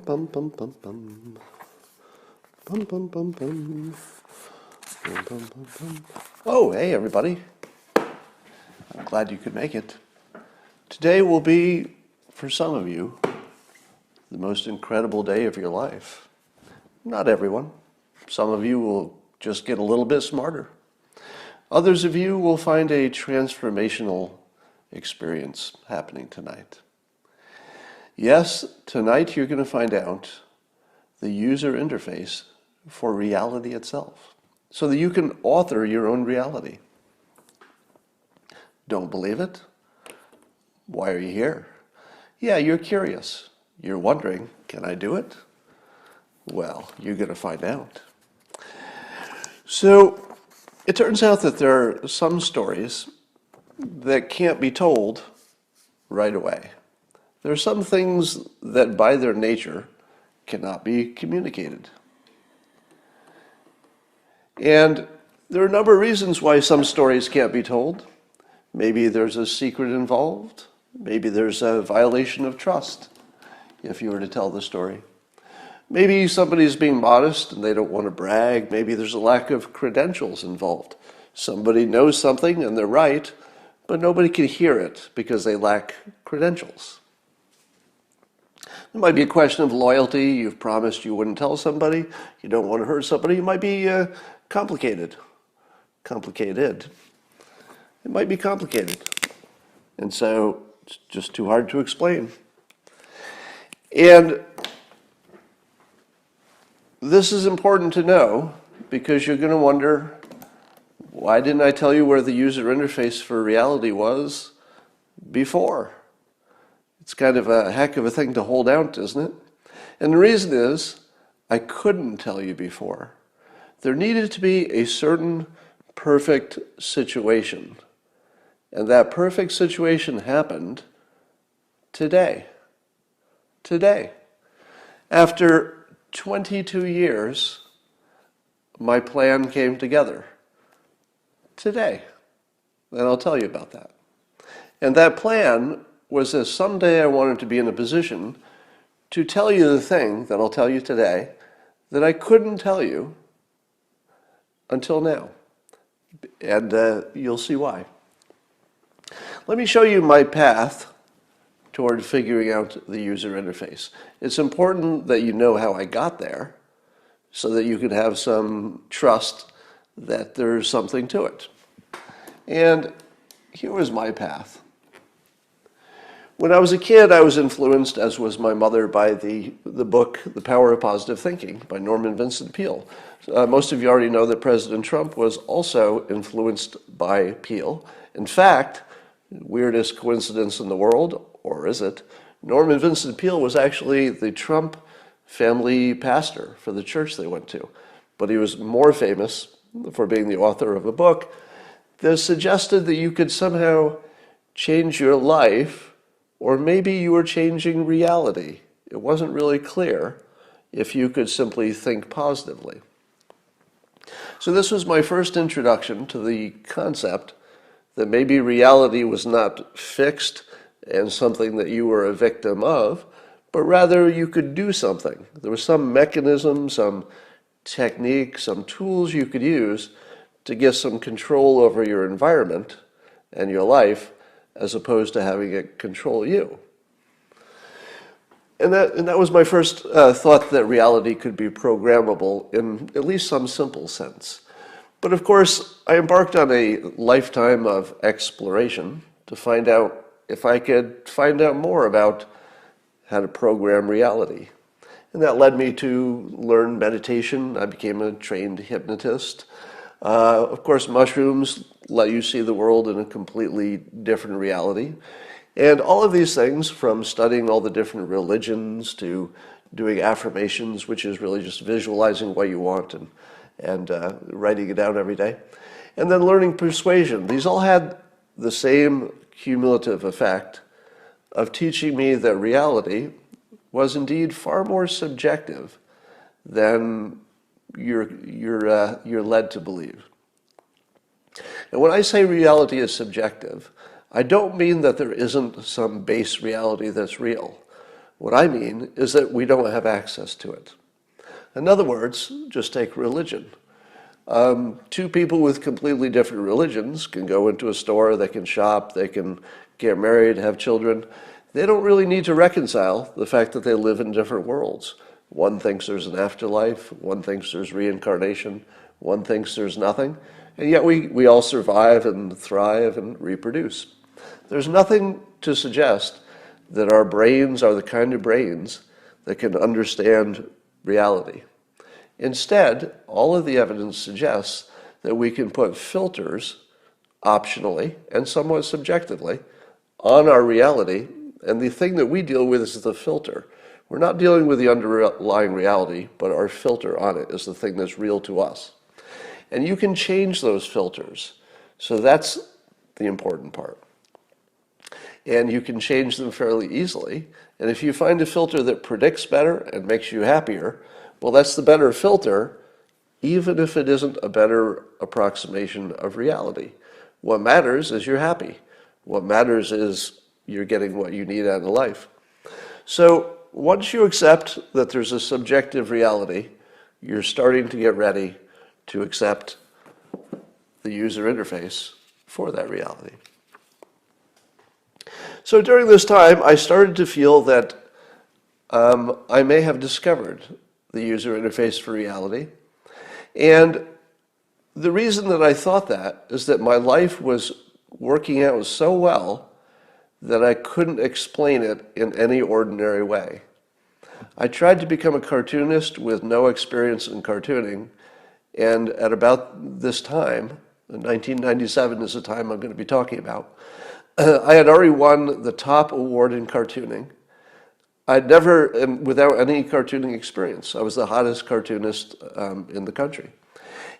bum bum bum bum. Bum bum bum bum. Bum bum bum bum. Oh, hey everybody. I'm glad you could make it. Today will be, for some of you, the most incredible day of your life. Not everyone. Some of you will just get a little bit smarter. Others of you will find a transformational experience happening tonight. Yes, tonight you're going to find out the user interface for reality itself, so that you can author your own reality. Don't believe it? Why are you here? Yeah, you're curious. You're wondering, can I do it? Well, you're going to find out. So, it turns out that there are some stories that can't be told right away. There are some things that by their nature cannot be communicated. And there are a number of reasons why some stories can't be told. Maybe there's a secret involved. Maybe there's a violation of trust if you were to tell the story. Maybe somebody's being modest and they don't want to brag. Maybe there's a lack of credentials involved. Somebody knows something and they're right, but nobody can hear it because they lack credentials. It might be a question of loyalty. You've promised you wouldn't tell somebody. You don't want to hurt somebody. It might be complicated. It might be complicated. And so it's just too hard to explain. And this is important to know because you're going to wonder, why didn't I tell you where the user interface for reality was before? It's kind of a heck of a thing to hold out, isn't it? And the reason is, I couldn't tell you before. There needed to be a certain perfect situation. And that perfect situation happened today. Today. After 22 years, my plan came together. Today. And I'll tell you about that. And that plan was that someday I wanted to be in a position to tell you the thing that I'll tell you today that I couldn't tell you until now. And you'll see why. Let me show you my path toward figuring out the user interface. It's important that you know how I got there so that you can have some trust that there's something to it. And here was my path. When I was a kid, I was influenced, as was my mother, by the book The Power of Positive Thinking by Norman Vincent Peale. Most of you already know that President Trump was also influenced by Peale. In fact, weirdest coincidence in the world, or is it? Norman Vincent Peale was actually the Trump family pastor for the church they went to. But he was more famous for being the author of a book that suggested that you could somehow change your life, or maybe you were changing reality. It wasn't really clear if you could simply think positively. So this was my first introduction to the concept that maybe reality was not fixed and something that you were a victim of, but rather you could do something. There was some mechanism, some technique, some tools you could use to get some control over your environment and your life, as opposed to having it control you. And that was my first thought, that reality could be programmable in at least some simple sense. But of course, I embarked on a lifetime of exploration to find out if I could find out more about how to program reality. And that led me to learn meditation. I became a trained hypnotist. Of course, mushrooms let you see the world in a completely different reality. And all of these things, from studying all the different religions to doing affirmations, which is really just visualizing what you want and writing it down every day, and then learning persuasion, these all had the same cumulative effect of teaching me that reality was indeed far more subjective than you're led to believe. And when I say reality is subjective, I don't mean that there isn't some base reality that's real, What I mean is that we don't have access to it. In other words, just take religion. Two people with completely different religions can go into a store, they can shop, they can get married, have children. They don't really need to reconcile the fact that they live in different worlds. One thinks there's an afterlife, one thinks there's reincarnation, one thinks there's nothing, and yet we all survive and thrive and reproduce. There's nothing to suggest that our brains are the kind of brains that can understand reality. Instead, all of the evidence suggests that we can put filters, optionally and somewhat subjectively, on our reality, and the thing that we deal with is the filter. We're not dealing with the underlying reality, but our filter on it is the thing that's real to us. And you can change those filters. So that's the important part. And you can change them fairly easily. And if you find a filter that predicts better and makes you happier, well, that's the better filter, even if it isn't a better approximation of reality. What matters is you're happy. What matters is you're getting what you need out of life. So once you accept that there's a subjective reality, you're starting to get ready to accept the user interface for that reality. So during this time, I started to feel that I may have discovered the user interface for reality. And the reason that I thought that is that my life was working out so well that I couldn't explain it in any ordinary way. I tried to become a cartoonist with no experience in cartooning, and at about this time, 1997 is the time I'm going to be talking about, I had already won the top award in cartooning. I'd never, without any cartooning experience, I was the hottest cartoonist in the country.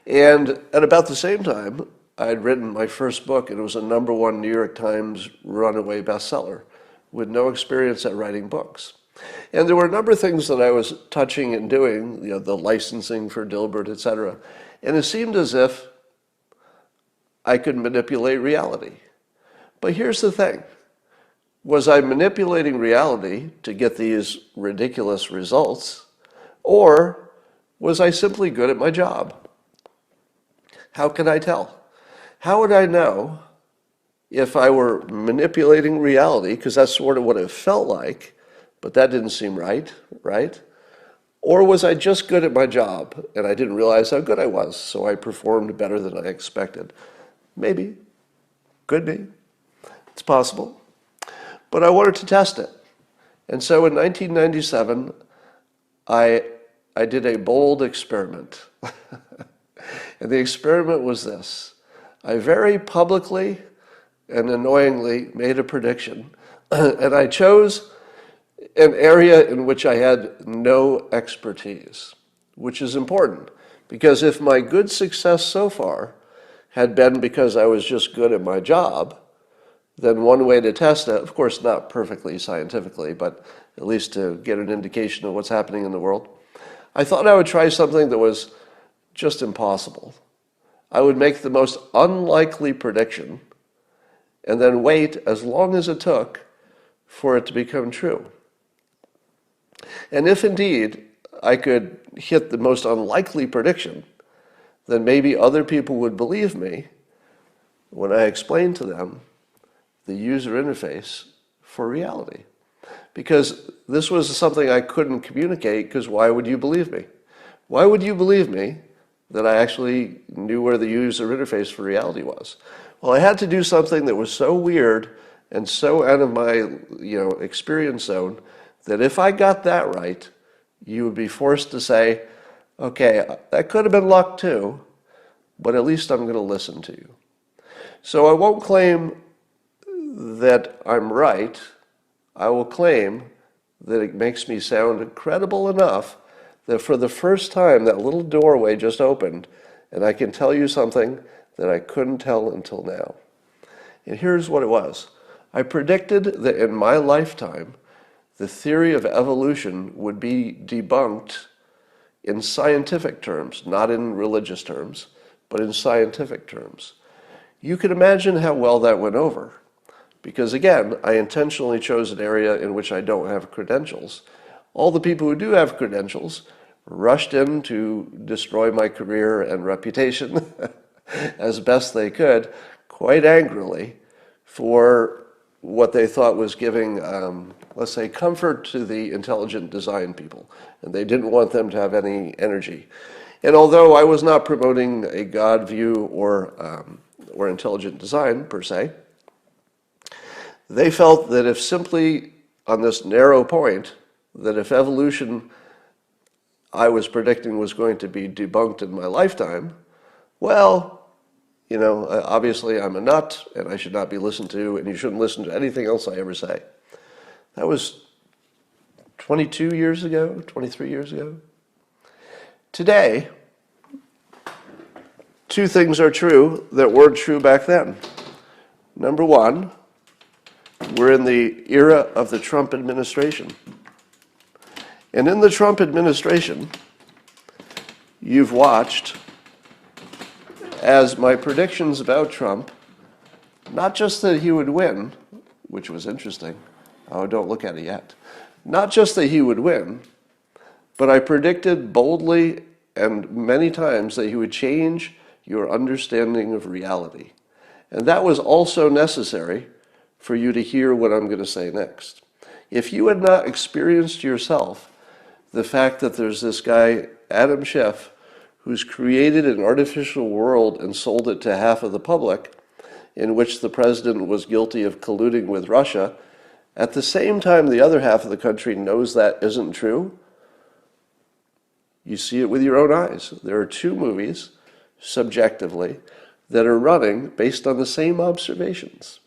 And at about the same time, I had written my first book, and it was a #1 New York Times runaway bestseller, with no experience at writing books. And there were a number of things that I was touching and doing, the licensing for Dilbert, etc. And it seemed as if I could manipulate reality. But here's the thing. Was I manipulating reality to get these ridiculous results, or was I simply good at my job? How can I tell? How would I know if I were manipulating reality, because that's sort of what it felt like, but that didn't seem right? Or was I just good at my job and I didn't realize how good I was, so I performed better than I expected? Maybe. Could be. It's possible. But I wanted to test it. And so in 1997, I did a bold experiment. And the experiment was this. I very publicly and annoyingly made a prediction. And I chose an area in which I had no expertise, which is important. Because if my good success so far had been because I was just good at my job, then one way to test it, of course not perfectly scientifically, but at least to get an indication of what's happening in the world, I thought I would try something that was just impossible. I would make the most unlikely prediction and then wait as long as it took for it to become true. And if indeed I could hit the most unlikely prediction, then maybe other people would believe me when I explained to them the user interface for reality. Because this was something I couldn't communicate, because why would you believe me? Why would you believe me that I actually knew where the user interface for reality was? Well, I had to do something that was so weird and so out of my experience zone that if I got that right, you would be forced to say, okay, that could have been luck too, but at least I'm going to listen to you. So I won't claim that I'm right. I will claim that it makes me sound credible enough that for the first time that little doorway just opened, and I can tell you something that I couldn't tell until now. And here's what it was. I predicted that in my lifetime, the theory of evolution would be debunked in scientific terms, not in religious terms, but in scientific terms. You can imagine how well that went over. Because again, I intentionally chose an area in which I don't have credentials. All the people who do have credentials rushed in to destroy my career and reputation as best they could, quite angrily, for what they thought was giving, let's say, comfort to the intelligent design people. And they didn't want them to have any energy. And although I was not promoting a God view or intelligent design per se, they felt that if simply on this narrow point, that if evolution I was predicting was going to be debunked in my lifetime, well, obviously I'm a nut and I should not be listened to, and you shouldn't listen to anything else I ever say. That was 22 years ago, 23 years ago. Today, two things are true that weren't true back then. Number one, we're in the era of the Trump administration. And in the Trump administration, you've watched as my predictions about Trump, not just that he would win, which was interesting. Oh, don't look at it yet. Not just that he would win, but I predicted boldly and many times that he would change your understanding of reality. And that was also necessary for you to hear what I'm going to say next. If you had not experienced yourself the fact that there's this guy, Adam Schiff, who's created an artificial world and sold it to half of the public, in which the president was guilty of colluding with Russia, at the same time the other half of the country knows that isn't true, you see it with your own eyes. There are two movies, subjectively, that are running based on the same observations.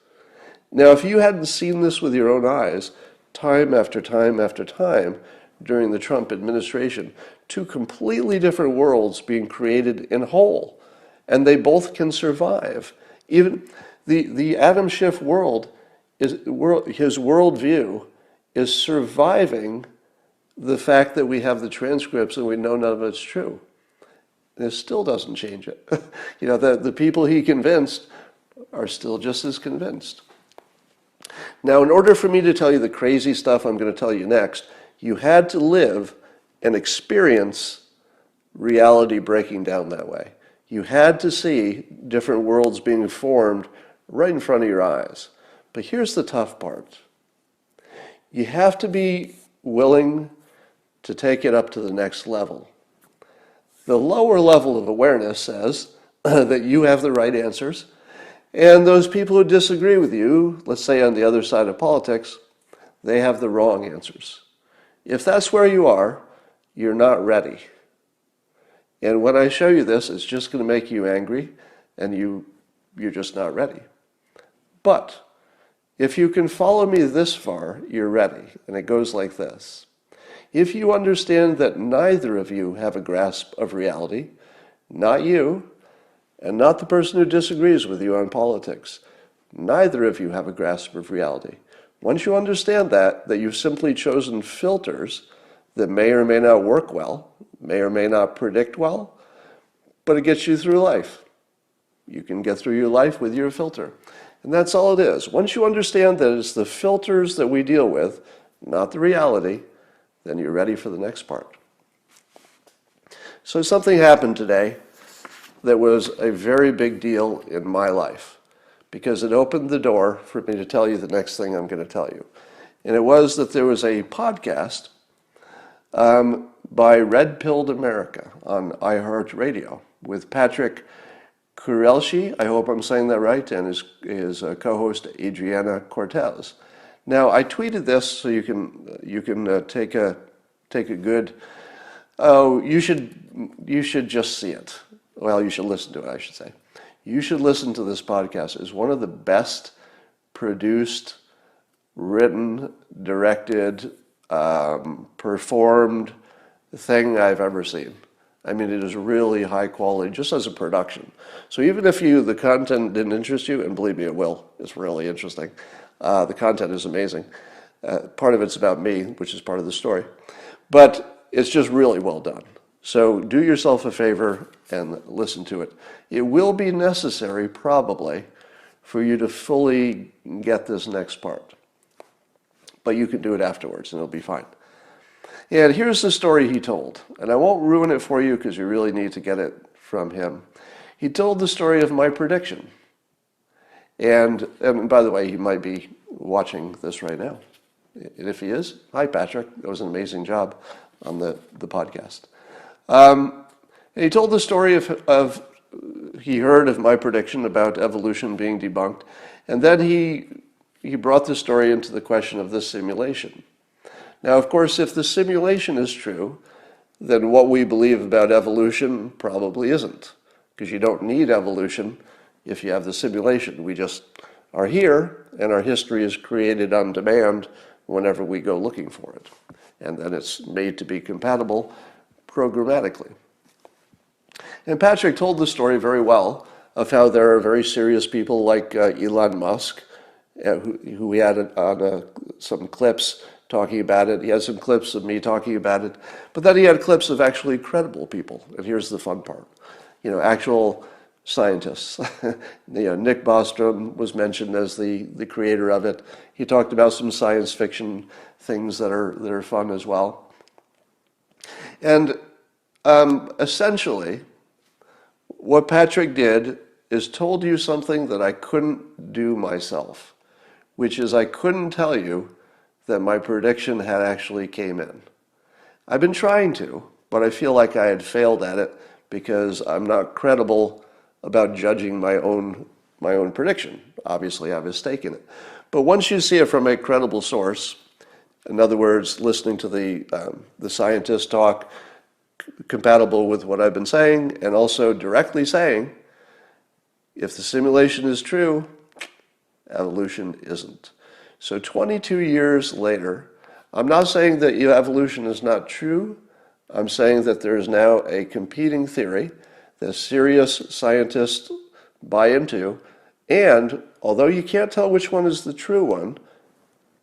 Now, if you hadn't seen this with your own eyes, time after time after time, during the Trump administration, two completely different worlds being created in whole, and they both can survive. Even the Adam Schiff world, his worldview is surviving the fact that we have the transcripts and we know none of it's true. And it still doesn't change it. The people he convinced are still just as convinced. Now, in order for me to tell you the crazy stuff I'm going to tell you next, you had to live and experience reality breaking down that way. You had to see different worlds being formed right in front of your eyes. But here's the tough part. You have to be willing to take it up to the next level. The lower level of awareness says that you have the right answers, and those people who disagree with you, let's say on the other side of politics, they have the wrong answers. If that's where you are, you're not ready. And when I show you this, it's just going to make you angry, and you're just not ready. But if you can follow me this far, you're ready. And it goes like this. If you understand that neither of you have a grasp of reality, not you, and not the person who disagrees with you on politics, neither of you have a grasp of reality. Once you understand that you've simply chosen filters that may or may not work well, may or may not predict well, but it gets you through life. You can get through your life with your filter. And that's all it is. Once you understand that it's the filters that we deal with, not the reality, then you're ready for the next part. So something happened today that was a very big deal in my life, because it opened the door for me to tell you the next thing I'm going to tell you. And it was that there was a podcast by Red Pilled America on iHeartRadio with Patrick Kurelshi, I hope I'm saying that right, and his co-host Adriana Cortez. Now, I tweeted this so you can take a good. Oh, you should just see it. Well, you should listen to it, I should say. You should listen to this podcast. It's one of the best produced, written, directed, performed thing I've ever seen. I mean, it is really high quality, just as a production. So even if the content didn't interest you, and believe me, it will. It's really interesting. The content is amazing. Part of it's about me, which is part of the story. But it's just really well done. So do yourself a favor and listen to it. It will be necessary, probably, for you to fully get this next part. But you can do it afterwards and it'll be fine. And here's the story he told. And I won't ruin it for you because you really need to get it from him. He told the story of my prediction. And by the way, he might be watching this right now. And if he is, hi Patrick, that was an amazing job on the podcast. And he told the story of he heard of my prediction about evolution being debunked. And then he brought the story into the question of the simulation. Now, of course, if the simulation is true, then what we believe about evolution probably isn't, because you don't need evolution if you have the simulation. We just are here, and our history is created on demand whenever we go looking for it. And then it's made to be compatible programmatically. And Patrick told the story very well of how there are very serious people like Elon Musk, who we had on some clips talking about it. He had some clips of me talking about it, but then he had clips of actually credible people. And here's the fun part. Actual scientists. Nick Bostrom was mentioned as the creator of it. He talked about some science fiction things that are fun as well. And essentially, what Patrick did is told you something that I couldn't do myself, which is I couldn't tell you that my prediction had actually came in. I've been trying to, but I feel like I had failed at it because I'm not credible about judging my own prediction. Obviously, I have a stake in it. But once you see it from a credible source, in other words, listening to the scientist talk, compatible with what I've been saying, and also directly saying, if the simulation is true, evolution isn't. So 22 years later, I'm not saying that evolution is not true. I'm saying that there is now a competing theory that serious scientists buy into, and although you can't tell which one is the true one,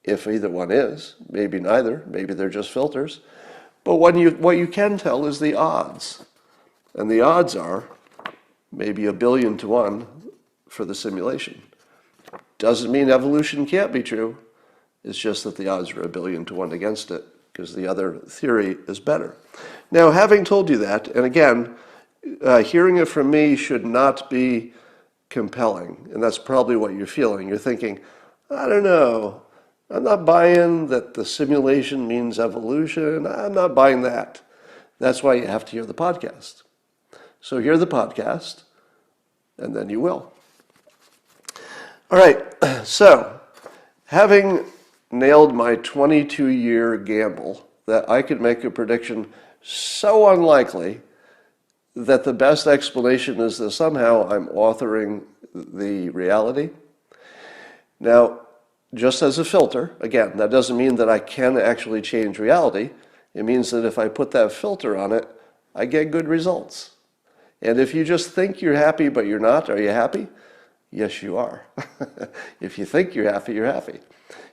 if either one is, maybe neither, maybe they're just filters, but what you can tell is the odds. And the odds are maybe 1 billion to 1 for the simulation. Doesn't mean evolution can't be true. It's just that the odds are 1 billion to 1 against it because the other theory is better. Now, having told you that, and again, hearing it from me should not be compelling, and that's probably what you're feeling. You're thinking, I don't know, I'm not buying that the simulation means evolution. I'm not buying that. That's why you have to hear the podcast. So hear the podcast, and then you will. All right, so having nailed my 22-year gamble that I could make a prediction so unlikely that the best explanation is that somehow I'm authoring the reality. Now, just as a filter, again, that doesn't mean that I can actually change reality. It means that if I put that filter on it, I get good results. And if you just think you're happy but you're not, are you happy? Yes, you are. If you think you're happy, you're happy.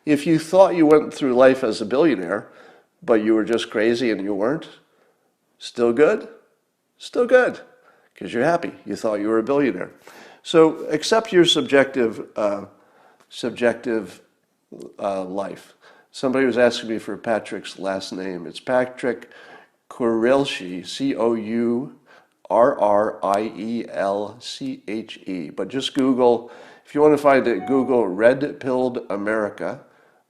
If you thought you went through life as a billionaire, but you were just crazy and you weren't, still good? Still good, because you're happy. You thought you were a billionaire. So accept your subjective life. Somebody was asking me for Patrick's last name. It's Patrick Courrielche, Courrielche. But just Google, if you want to find it, Google Red Pilled America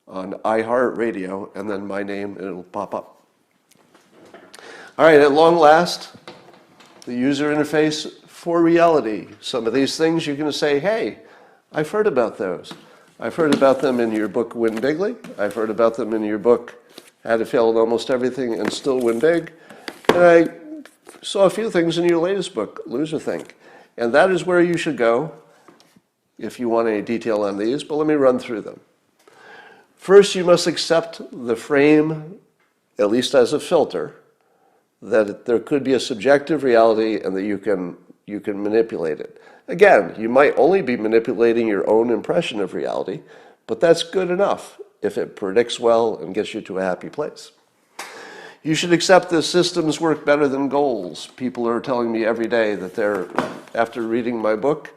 on iHeartRadio, and then my name, and it'll pop up. All right, at long last, the user interface for reality. Some of these things you're going to say, hey, I've heard about those. I've heard about them in your book, Win Bigly. I've heard about them in your book, How to Fail at Almost Everything and Still Win Big. And I saw a few things in your latest book, Loserthink. And that is where you should go if you want any detail on these, but let me run through them. First, you must accept the frame, at least as a filter, that there could be a subjective reality and that you can manipulate it. Again, you might only be manipulating your own impression of reality, but that's good enough if it predicts well and gets you to a happy place. You should accept that systems work better than goals. People are telling me every day that they're, after reading my book,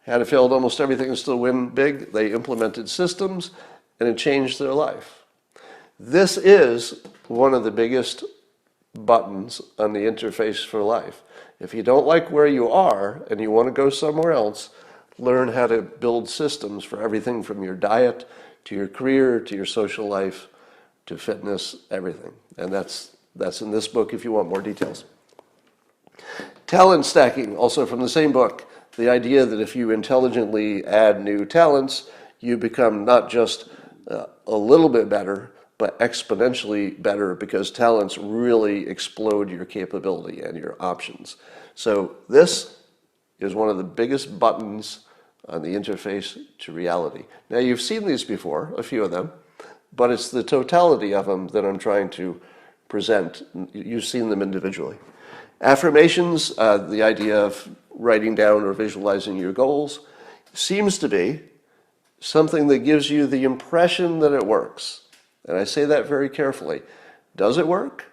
had failed almost everything and still win big. They implemented systems, and it changed their life. This is one of the biggest buttons on the interface for life. If you don't like where you are and you want to go somewhere else, learn how to build systems for everything from your diet to your career to your social life to fitness, everything. And that's in this book if you want more details. Talent stacking, also from the same book. The idea that if you intelligently add new talents, you become not just a little bit better, but exponentially better, because talents really explode your capability and your options. So this is one of the biggest buttons on the interface to reality. Now, you've seen these before, a few of them, but it's the totality of them that I'm trying to present. You've seen them individually. Affirmations, the idea of writing down or visualizing your goals, seems to be something that gives you the impression that it works. And I say that very carefully. Does it work?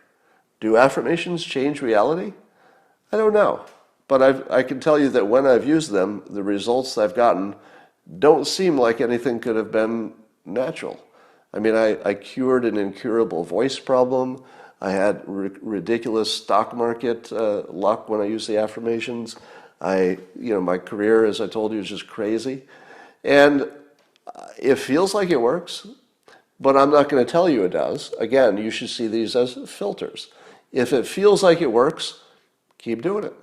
Do affirmations change reality? I don't know. But I can tell you that when I've used them, the results I've gotten don't seem like anything could have been natural. I mean, I cured an incurable voice problem. I had ridiculous stock market luck when I used the affirmations. My career, as I told you, is just crazy. And it feels like it works, but I'm not going to tell you it does. Again, you should see these as filters. If it feels like it works, keep doing it.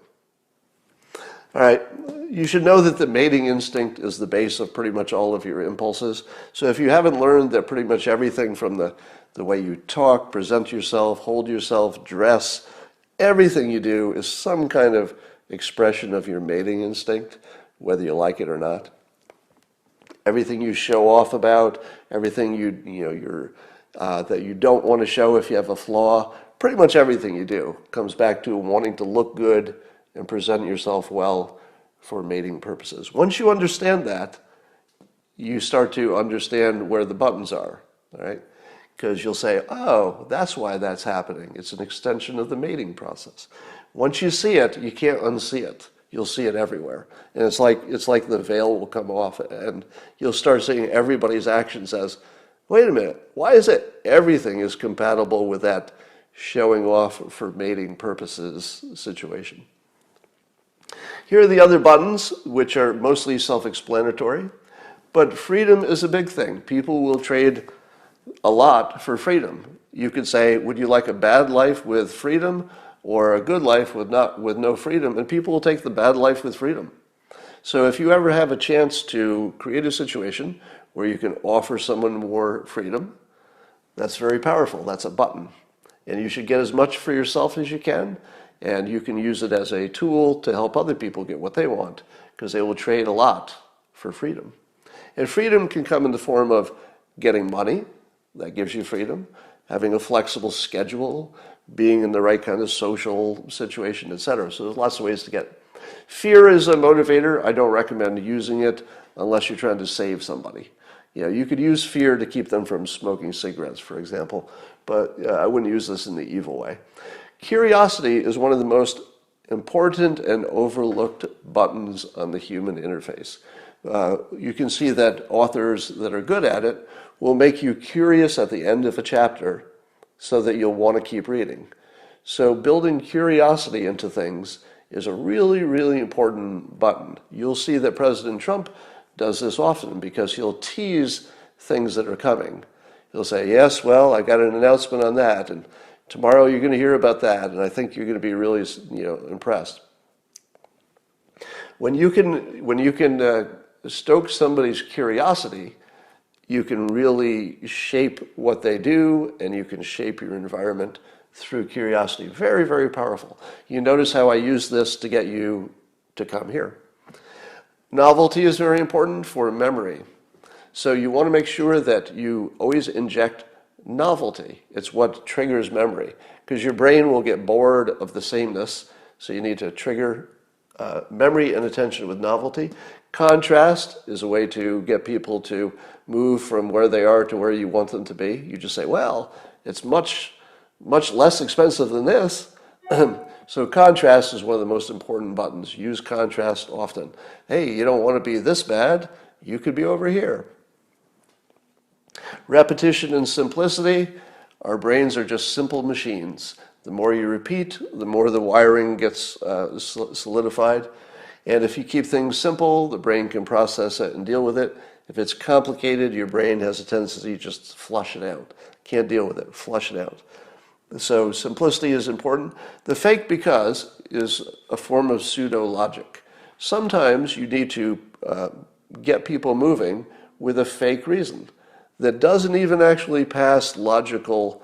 All right, you should know that the mating instinct is the base of pretty much all of your impulses. So if you haven't learned that pretty much everything from the way you talk, present yourself, hold yourself, dress, everything you do is some kind of expression of your mating instinct, whether you like it or not. Everything you show off about, everything that you don't want to show if you have a flaw, pretty much everything you do comes back to wanting to look good and present yourself well for mating purposes. Once you understand that, you start to understand where the buttons are, all right? Because you'll say, oh, that's why that's happening. It's an extension of the mating process. Once you see it, you can't unsee it. You'll see it everywhere. And it's like the veil will come off, and you'll start seeing everybody's actions as, wait a minute, why is it everything is compatible with that showing off for mating purposes situation? Here are the other buttons, which are mostly self-explanatory, but freedom is a big thing. People will trade a lot for freedom. You could say, would you like a bad life with freedom or a good life with no freedom? And people will take the bad life with freedom. So if you ever have a chance to create a situation where you can offer someone more freedom, that's very powerful. That's a button. And you should get as much for yourself as you can, and you can use it as a tool to help other people get what they want, because they will trade a lot for freedom. And freedom can come in the form of getting money, that gives you freedom, having a flexible schedule, being in the right kind of social situation, etc. So there's lots of ways to get it. Fear is a motivator. I don't recommend using it unless you're trying to save somebody. You could use fear to keep them from smoking cigarettes, for example, but I wouldn't use this in the evil way. Curiosity is one of the most important and overlooked buttons on the human interface. You can see that authors that are good at it will make you curious at the end of a chapter so that you'll want to keep reading. So building curiosity into things is a really, really important button. You'll see that President Trump does this often because he'll tease things that are coming. He'll say, yes, well, I got an announcement on that, and tomorrow you're going to hear about that, and I think you're going to be really, impressed. When you can stoke somebody's curiosity, you can really shape what they do, and you can shape your environment through curiosity. Very, very powerful. You notice how I use this to get you to come here. Novelty is very important for memory. So you want to make sure that you always inject novelty. It's what triggers memory, because your brain will get bored of the sameness. So you need to trigger memory and attention with novelty. Contrast is a way to get people to move from where they are to where you want them to be. You just say, well, it's much less expensive than this, So contrast is one of the most important buttons. Use contrast often. Hey, you don't want to be this bad. You could be over here. Repetition and simplicity. Our brains are just simple machines. The more you repeat, the more the wiring gets solidified. And if you keep things simple, the brain can process it and deal with it. If it's complicated, your brain has a tendency to just flush it out. Can't deal with it, flush it out. So simplicity is important. The fake because is a form of pseudo-logic. Sometimes you need to get people moving with a fake reason that doesn't even actually pass logical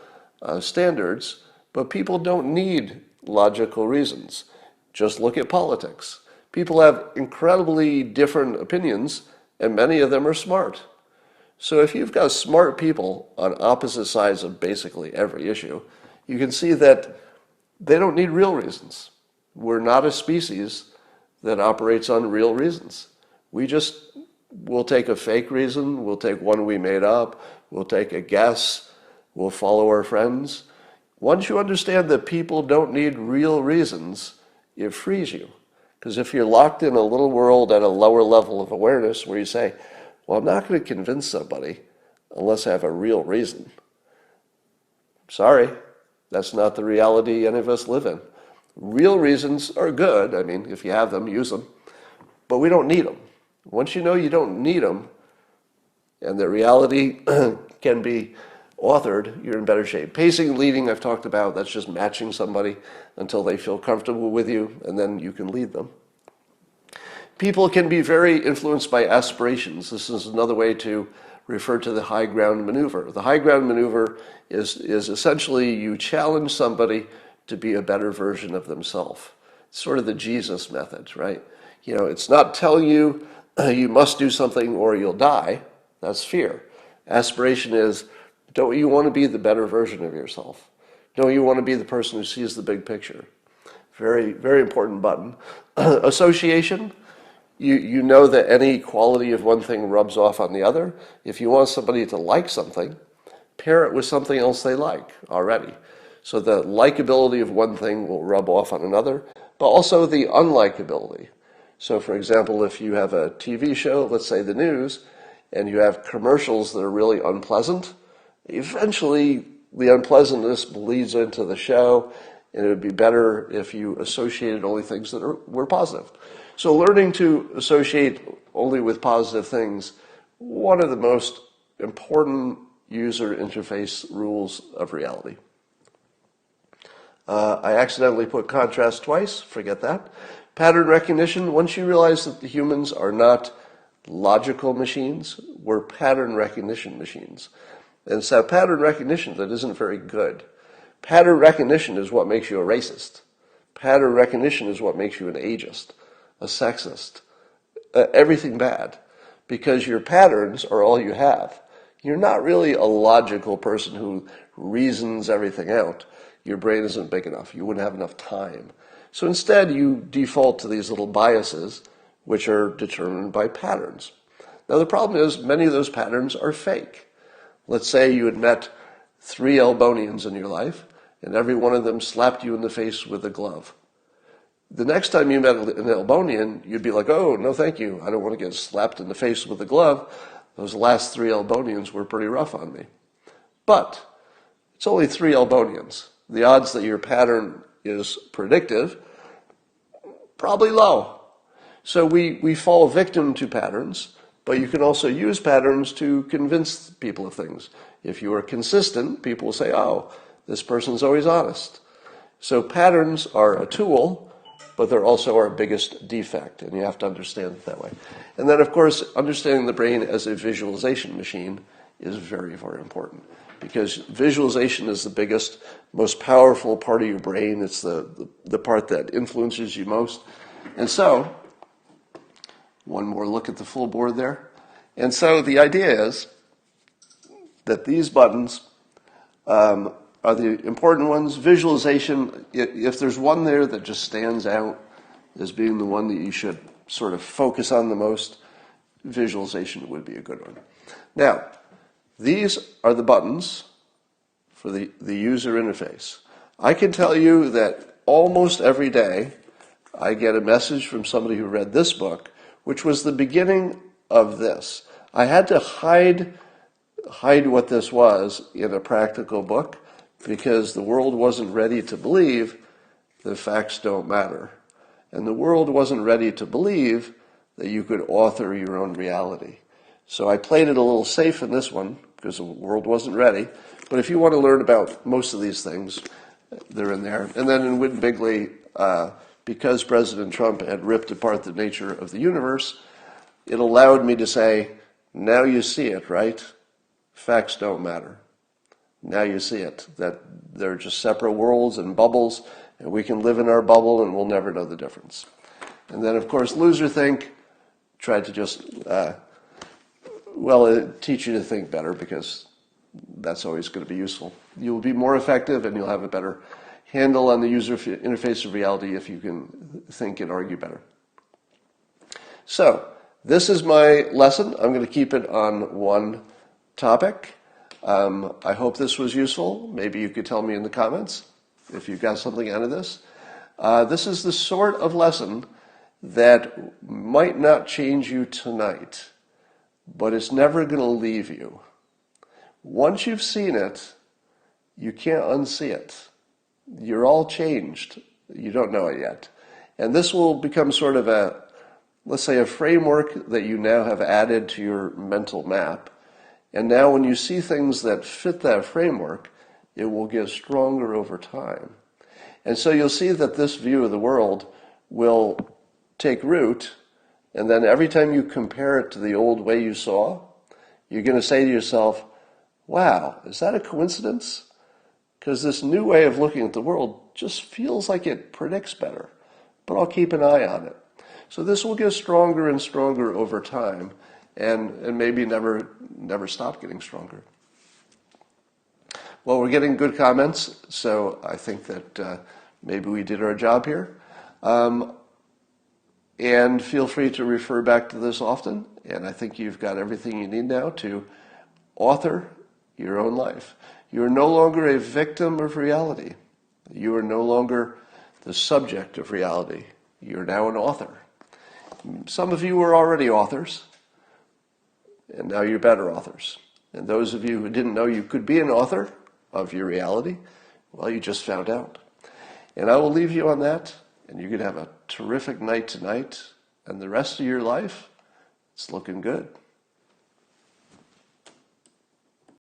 standards, but people don't need logical reasons. Just look at politics. People have incredibly different opinions, and many of them are smart. So if you've got smart people on opposite sides of basically every issue, you can see that they don't need real reasons. We're not a species that operates on real reasons. We'll take a fake reason, we'll take one we made up, we'll take a guess, we'll follow our friends. Once you understand that people don't need real reasons, it frees you. Because if you're locked in a little world at a lower level of awareness where you say, well, I'm not going to convince somebody unless I have a real reason. Sorry, that's not the reality any of us live in. Real reasons are good. I mean, if you have them, use them. But we don't need them. Once you know you don't need them, and that reality can be authored, you're in better shape. Pacing and leading, I've talked about. That's just matching somebody until they feel comfortable with you, and then you can lead them. People can be very influenced by aspirations. This is another way to refer to the high ground maneuver. The high ground maneuver is essentially you challenge somebody to be a better version of themselves. It's sort of the Jesus method, right? You know, it's not telling you you must do something or you'll die. That's fear. Aspiration is, don't you want to be the better version of yourself? Don't you want to be the person who sees the big picture? Very, very important button. Association. You know that any quality of one thing rubs off on the other. If you want somebody to like something, pair it with something else they like already. So the likability of one thing will rub off on another, but also the unlikability. So for example, if you have a TV show, let's say the news, and you have commercials that are really unpleasant, eventually the unpleasantness bleeds into the show, and it would be better if you associated only things that were positive. So learning to associate only with positive things, one of the most important user interface rules of reality. I accidentally put contrast twice, forget that. Pattern recognition, once you realize that the humans are not logical machines, we're pattern recognition machines. And it's that pattern recognition that isn't very good. Pattern recognition is what makes you a racist. Pattern recognition is what makes you an ageist, a sexist, everything bad. Because your patterns are all you have. You're not really a logical person who reasons everything out. Your brain isn't big enough. You wouldn't have enough time. So instead, you default to these little biases, which are determined by patterns. Now, the problem is many of those patterns are fake. Let's say you had met 3 Elbonians in your life, and every one of them slapped you in the face with a glove. The next time you met an Elbonian, you'd be like, oh, no thank you. I don't want to get slapped in the face with a glove. Those last 3 Elbonians were pretty rough on me. But it's only 3 Elbonians. The odds that your pattern is predictive, probably low. So we fall victim to patterns, but you can also use patterns to convince people of things. If you are consistent, people will say, oh, this person's always honest. So patterns are a tool, but they're also our biggest defect, and you have to understand it that way. And then, of course, understanding the brain as a visualization machine is very, very important, because visualization is the biggest, most powerful part of your brain. It's the part that influences you most. And so, one more look at the full board there. And so the idea is that these buttons are the important ones. Visualization, if there's one there that just stands out as being the one that you should sort of focus on the most, visualization would be a good one. Now, these are the buttons for the user interface. I can tell you that almost every day, I get a message from somebody who read this book, which was the beginning of this. I had to hide what this was in a practical book because the world wasn't ready to believe that facts don't matter. And the world wasn't ready to believe that you could author your own reality. So I played it a little safe in this one because the world wasn't ready. But if you want to learn about most of these things, they're in there. And then in Win Bigly, because President Trump had ripped apart the nature of the universe, it allowed me to say, now you see it, right? Facts don't matter. Now you see it, that they're just separate worlds and bubbles, and we can live in our bubble and we'll never know the difference. And then, of course, Loserthink tried to just, teach you to think better because that's always going to be useful. You'll be more effective and you'll have a better handle on the user interface of reality if you can think and argue better. So, this is my lesson. I'm going to keep it on one topic. I hope this was useful. Maybe you could tell me in the comments if you got something out of this. This is the sort of lesson that might not change you tonight, but it's never going to leave you. Once you've seen it, you can't unsee it. You're all changed. You don't know it yet. And this will become sort of let's say a framework that you now have added to your mental map. And now when you see things that fit that framework, it will get stronger over time. And so you'll see that this view of the world will take root, and then every time you compare it to the old way you saw, you're going to say to yourself, wow, is that a coincidence? Because this new way of looking at the world just feels like it predicts better, but I'll keep an eye on it. So this will get stronger and stronger over time, and maybe never stop getting stronger. Well, we're getting good comments, so I think that maybe we did our job here. And feel free to refer back to this often, and I think you've got everything you need now to author your own life. You are no longer a victim of reality. You are no longer the subject of reality. You're now an author. Some of you were already authors, and now you're better authors. And those of you who didn't know you could be an author of your reality, well, you just found out. And I will leave you on that, and you can have a terrific night tonight, and the rest of your life, it's looking good.